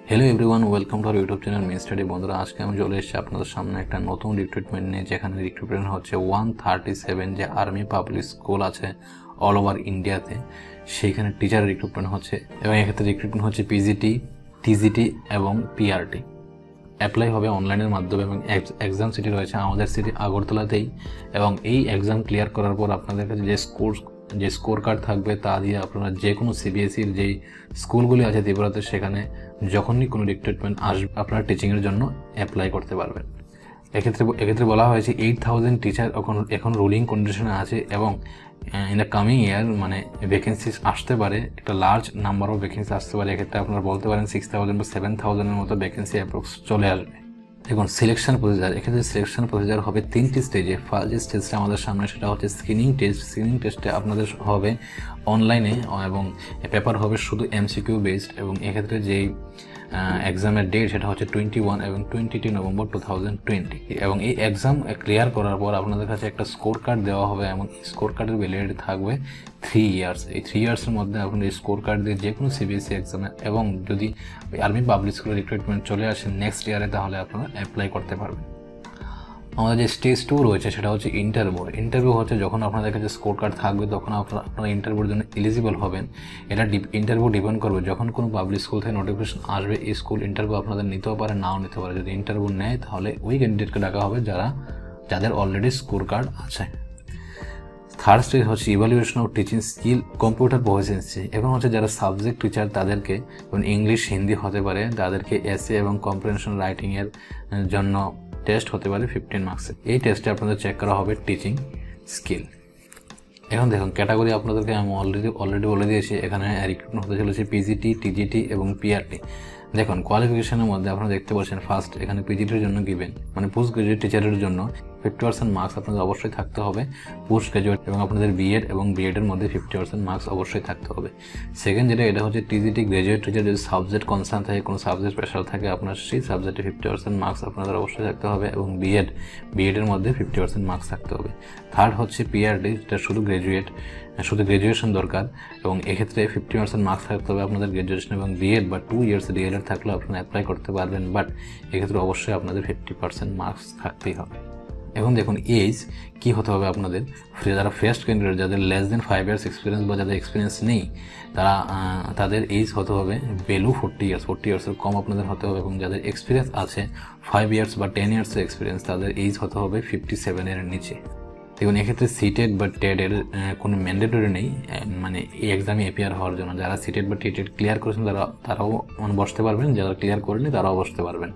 Hello everyone, welcome to our YouTube channel men study. বন্ধুরা, আজকে আমি চলে এসেছি আপনাদের সামনে একটা নতুন রিক্রুটমেন্ট নিয়ে, যেখানে রিক্রুটমেন্ট হচ্ছে 137 যে আর্মি পাবলিক স্কুল আছে অল ওভার ইন্ডিয়াতে, সেইখানে টিচার রিক্রুটমেন্ট হচ্ছে। এবং এক্ষেত্রে রিক্রুটমেন্ট হচ্ছে পিজিটি, টিজিটি এবং পিআরটি। অ্যাপ্লাই হবে অনলাইনের মাধ্যমে এবং এক্সাম সিটি রয়েছে আমাদের সিটি আগরতলাতেই। এবং এই এক্সাম ক্লিয়ার করার পর আপনাদের কাছে যে স্কোর কার্ড থাকবে তা দিয়ে আপনারা যে কোনো সিবিএসইর যেই স্কুলগুলি আছে ত্রিপুরাতে, সেখানে যখনই কোনো রিক্রুটমেন্ট আসবে আপনারা টিচিংয়ের জন্য অ্যাপ্লাই করতে পারবেন। এক্ষেত্রে বলা হয়েছে 8000 টিচার এখন রুলিং কন্ডিশনে আছে এবং ইন দ্য কামিং ইয়ার মানে ভ্যাকেন্সি আসতে পারে, একটা লার্জ নাম্বার অফ ভ্যাকেন্সি আসতে পারে। এক্ষেত্রে আপনারা বলতে পারেন 6000 বা 7000-এর মতো ভ্যাকেন্সি অ্যাপ্রক্স চলে আসবে। এখন সিলেকশন প্রসিজার, এক্ষেত্রে সিলেকশন প্রসিজার হবে 3টি স্টেজে। ফার্স্ট যে স্টেজটা আমাদের সামনে সেটা হচ্ছে স্ক্রিনিং টেস্ট। স্ক্রিনিং টেস্টে আপনাদের হবে অনলাইনে এবং পেপার হবে শুধু এমসিকিউ বেসড। এবং এক্ষেত্রে যেই এক্সামের ডেট সেটা হচ্ছে 21 এবং 22 নভেম্বর 2020। এবং এই এক্সাম ক্লিয়ার করার পর আপনাদের কাছে একটা স্কোর কার্ড দেওয়া হবে এবং স্কোর কার্ডের ভ্যালিডিটি থাকবে 3 ইয়ার্স। এই 3 ইয়ার্সের মধ্যে আপনি এই স্কোর কার্ড দিয়ে যে কোনো সিবিএসই এক্সামে এবং যদি আর্মি পাবলিক স্কুলের রিক্রুটমেন্ট চলে আসে নেক্সট ইয়ারে, তাহলে আপনারা অ্যাপ্লাই করতে পারবেন। আমাদের যে স্টেজ 2 রয়েছে সেটা হচ্ছে ইন্টারভিউ হচ্ছে যখন আপনাদের কাছে স্কোর কার্ড থাকবে তখন আপনারা ইন্টারভিউর জন্য এলিজিবল হবেন। এটা ইন্টারভিউ ডিপেন্ড করবে যখন কোনো পাবলিক স্কুল থেকে নোটিফিকেশন আসবে, এই স্কুল ইন্টারভিউ আপনাদের নিতেও পারে নাও নিতে পারে। যদি ইন্টারভিউ নেয় তাহলে ওই ক্যান্ডিডেটকে ডাকা হবে যাদের অলরেডি স্কোর কার্ড আছে। থার্ড স্টেজ হচ্ছে evaluation of teaching skill, computer proficiency. এখন হচ্ছে যারা সাবজেক্ট টিচার তাদেরকে, যেমন ইংলিশ হিন্দি হতে পারে, তাদেরকে এসএ এবং কম্প্রিহেনশন রাইটিংয়ের জন্য টেস্ট হতে পারে 15 মার্কসের। এই টেস্টে আপনাদের চেক করা হবে টিচিং স্কিল। এখন দেখুন ক্যাটাগরি আপনাদেরকে আমি অলরেডি বলে দিয়েছি। এখানে রিক্রুটমেন্ট হতে চলেছে পিজিটি, টিজিটি এবং পিআরটি। দেখুন কোয়ালিফিকেশনের মধ্যে আপনারা দেখতে পাচ্ছেন ফার্স্ট এখানে পিজিটির জন্য গিভেন মানে পোস্ট গ্রাজুয়েট টিচারের জন্য 50% মার্কস আপনাদের অবশ্যই থাকতে হবে পোস্ট গ্রাজুয়েট, এবং আপনাদের বিএড এবং বিএডের মধ্যে 50% মার্কস অবশ্যই থাকতে হবে। সেকেন্ড এটা হচ্ছে টিজিটি গ্রাজুয়েট টিচার, যদি সাবজেক্ট কনসার্ন থাকে, কোনো সাবজেক্ট স্পেশাল থাকে, আপনার সেই সাবজেক্টে 50% মার্কস আপনাদের অবশ্যই থাকতে হবে এবং বিএডের মধ্যে 50% মার্কস থাকতে হবে। থার্ড হচ্ছে পিআরটি, যেটা শুধু গ্র্যাজুয়েশন দরকার এবং এক্ষেত্রে 50% মার্কস থাকতে হবে আপনাদের গ্র্যাজুয়েশন এবং বিএড বা 2 ইয়ার্স ডিএলএড থাকলেও আপনারা অ্যাপ্লাই করতে পারবেন, বাট এক্ষেত্রে অবশ্যই আপনাদের 50% মার্কস থাকতেই হবে। এখন দেখুন এজ কী হতে হবে আপনাদের, যারা ফ্রেশ ক্যান্ডিডেট, যাদের লেস দেন 5 ইয়ার্স এক্সপিরিয়েন্স বা যাদের এক্সপিরিয়েন্স নেই, তাদের এজ হতে হবে বেলু 40 ইয়ার্সের কম আপনাদের হতে হবে। এবং যাদের এক্সপিরিয়েন্স আছে 5 ইয়ার্স বা 10 ইয়ার্সের এক্সপিরিয়েন্স, তাদের এজ হতে হবে 57-এর নিচে। দেখুন এক্ষেত্রে সিটেড বা টেডের কোনো ম্যান্ডেটরি নেই, মানে এই এক্সামে অ্যাপিয়ার হওয়ার জন্য যারা সিটেড বা টেড ক্লিয়ার করেছেন তারাও বসতে পারবেন, যারা ক্লিয়ার করেনি তারাও বসতে পারবেন।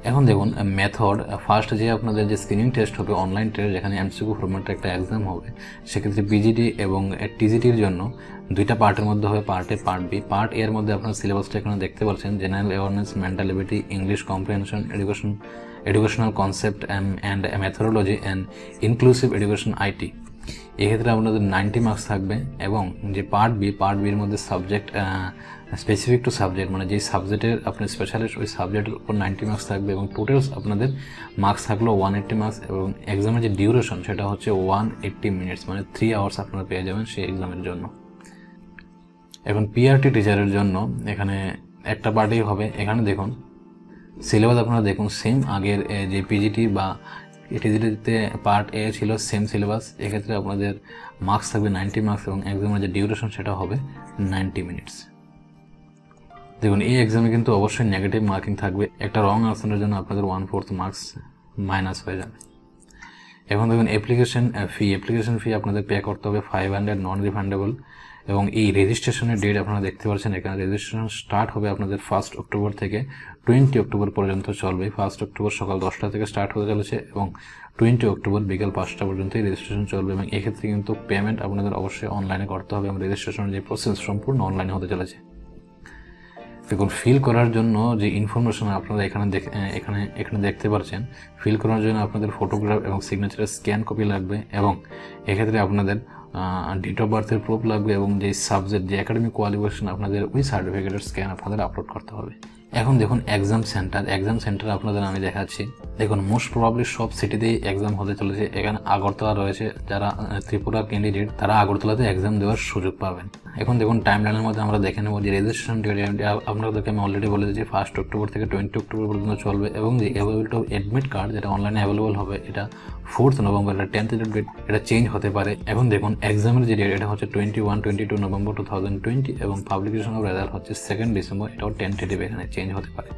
এখন দেখুন মেথড, ফার্স্ট যে আপনাদের যে স্ক্রিনিং টেস্ট হবে অনলাইন টেস্ট, যেখানে এমসিকিউ ফরম্যাটে একটা এক্সাম হবে, সেক্ষেত্রে পিজিটি এবং টিজিটির জন্য 2টা পার্টের মধ্যে হবে, part A part B. Part এর মধ্যে আপনার সিলেবাসটা এখানে দেখতে পাচ্ছেন, general awareness, mental ability, English comprehension, educational concept and methodology and inclusive education IT. এক্ষেত্রে আপনাদের 90 মার্কস থাকবে। এবং যে পার্ট বির মধ্যে সাবজেক্ট স্পেসিফিক টু সাবজেক্ট, মানে যেই সাবজেক্টের আপনি স্পেশালিস্ট ওই সাবজেক্টের উপর 90 মার্কস থাকবে এবং টোটালস আপনাদের মার্কস থাকলো 180 মার্কস। এবং এক্সামের যে ডিউরেশন সেটা হচ্ছে 180 মিনিটস, মানে 3 আওয়ার্স আপনারা পেয়ে যাবেন সেই এক্সামের জন্য। এখন পিআরটি টিচারের জন্য এখানে একটা পার্টই হবে। এখানে দেখুন সিলেবাস আপনারা দেখুন সেম আগের যে পিজিটি বা টিজিটিতে পার্ট এ ছিল সেম সিলেবাস। এক্ষেত্রে আপনাদের মার্কস থাকবে 90 মার্কস এবং এক্সামের যে ডিউরেশন সেটা হবে 90 মিনিটস। দেখুন এই এক্সামে কিন্তু অবশ্যই নেগেটিভ মার্কিং থাকবে, একটা রং আনসারের জন্য আপনাদের 1/4 মার্কস মাইনাস হয়ে যাবে। এখন দেখুন অ্যাপ্লিকেশন ফি আপনাদের পে করতে হবে 500, নন রিফান্ডেবল। এবং এই রেজিস্ট্রেশনের ডেট আপনারা দেখতে পাচ্ছেন এখানে, রেজিস্ট্রেশন স্টার্ট হবে আপনাদের 1 অক্টোবর থেকে 20 অক্টোবর পর্যন্ত চলবে। 1 অক্টোবর সকাল 10টা থেকে স্টার্ট হতে চলেছে এবং 20 অক্টোবর বিকাল 5টা পর্যন্ত এই রেজিস্ট্রেশন চলবে। এবং এক্ষেত্রে কিন্তু পেমেন্ট আপনাদের অবশ্যই অনলাইনে করতে হবে এবং রেজিস্ট্রেশনের যে প্রসেস সম্পূর্ণ অনলাইনে হতে চলেছে। দেখুন ফিল করার জন্য যে ইনফরমেশন আপনারা এখানে দেখতে পাচ্ছেন, ফিল করার জন্য আপনাদের ফটোগ্রাফ এবং সিগনেচারের স্ক্যান কপি লাগবে এবং এক্ষেত্রে আপনাদের ডেট অফ বার্থের প্রুফ লাগবে এবং যে সাবজেক্ট যে একাডেমিক কোয়ালিফিকেশন আপনাদের ওই সার্টিফিকেটের স্ক্যান আপনাদের আপলোড করতে হবে। এখন দেখুন এক্সাম সেন্টার আপনাদের আমি দেখাচ্ছি। দেখুন মোস্ট প্রবাবলি সব সিটিতেই এক্সাম হতে চলেছে। এখানে আগরতলা রয়েছে, যারা ত্রিপুরা ক্যান্ডিডেট তারা আগরতলাতে এক্সাম দেওয়ার সুযোগ পাবেন। এখন দেখুন টাইমলাইনের মধ্যে আমরা দেখে নেব যে রেজিস্ট্রেশন ডেট আপনাদেরকে আমি অলরেডি বলে দিয়েছি 1 অক্টোবর থেকে 20 অক্টোবর পর্যন্ত চলবে, এবং যে অ্যাভেলেবল অ্যাডমিট কার্ড যেটা অনলাইনে অ্যাভেলেবল হবে এটা 4 নভেম্বর, এটা 10th ডেট, এটা চেঞ্জ হতে পারে। এখন দেখুন এক্সামের যে ডেট এটা হচ্ছে 21-22 নভেম্বর 2020 এবং পাবলিকেশন অফ রেজাল্ট হচ্ছে 2 ডিসেম্বর, এটাও টেন্টেটিভ, এখানে চেঞ্জ হতে পারে।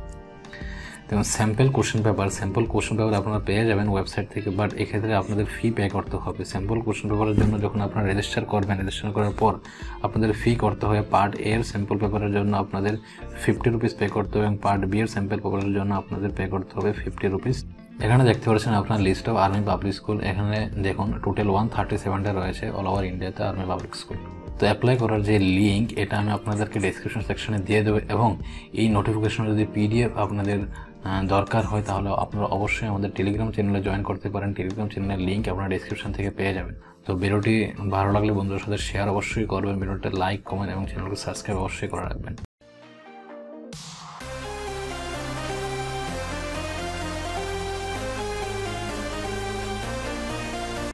দেখুন স্যাম্পল কোশ্চেন পেপার আপনারা পেয়ে যাবেন ওয়েবসাইট থেকে, বাট এক্ষেত্রে আপনাদের ফি পে করতে হবে। স্যাম্পল কোশ্চেন পেপারের জন্য যখন আপনারা রেজিস্টার করবেন, রেজিস্টার করার পর আপনাদের ফি করতে হবে। পার্ট এ এর স্যাম্পল পেপারের জন্য আপনাদের 50 রুপিস পে করতে হবে এবং পার্ট বি এর স্যাম্পল পেপারের জন্য আপনাদের পে করতে হবে 50 রুপিস। এখানে দেখতে পাচ্ছেন আপনার list of army public school. এখানে দেখুন টোটাল 137টা রয়েছে অল ওভার ইন্ডিয়াতে আর্মি পাবলিক স্কুল। তো অ্যাপ্লাই করার যে লিঙ্ক এটা আমি আপনাদেরকে ডেসক্রিপশন সেকশনে দিয়ে দেবো, এবং এই নোটিফিকেশন যদি পিডিএফ আপনাদের দরকার হয় তাহলে আপনারা অবশ্যই আমাদের টেলিগ্রাম চ্যানেলে জয়েন করতে পারেন। টেলিগ্রাম চ্যানেলের লিঙ্ক আপনারা ডেসক্রিপশন থেকে পেয়ে যাবেন। তো ভিডিওটি ভালো লাগলে বন্ধুদের সাথে শেয়ার অবশ্যই করবেন, ভিডিওটা লাইক, কমেন্ট এবং চ্যানেলকে সাবস্ক্রাইব অবশ্যই করে রাখবেন।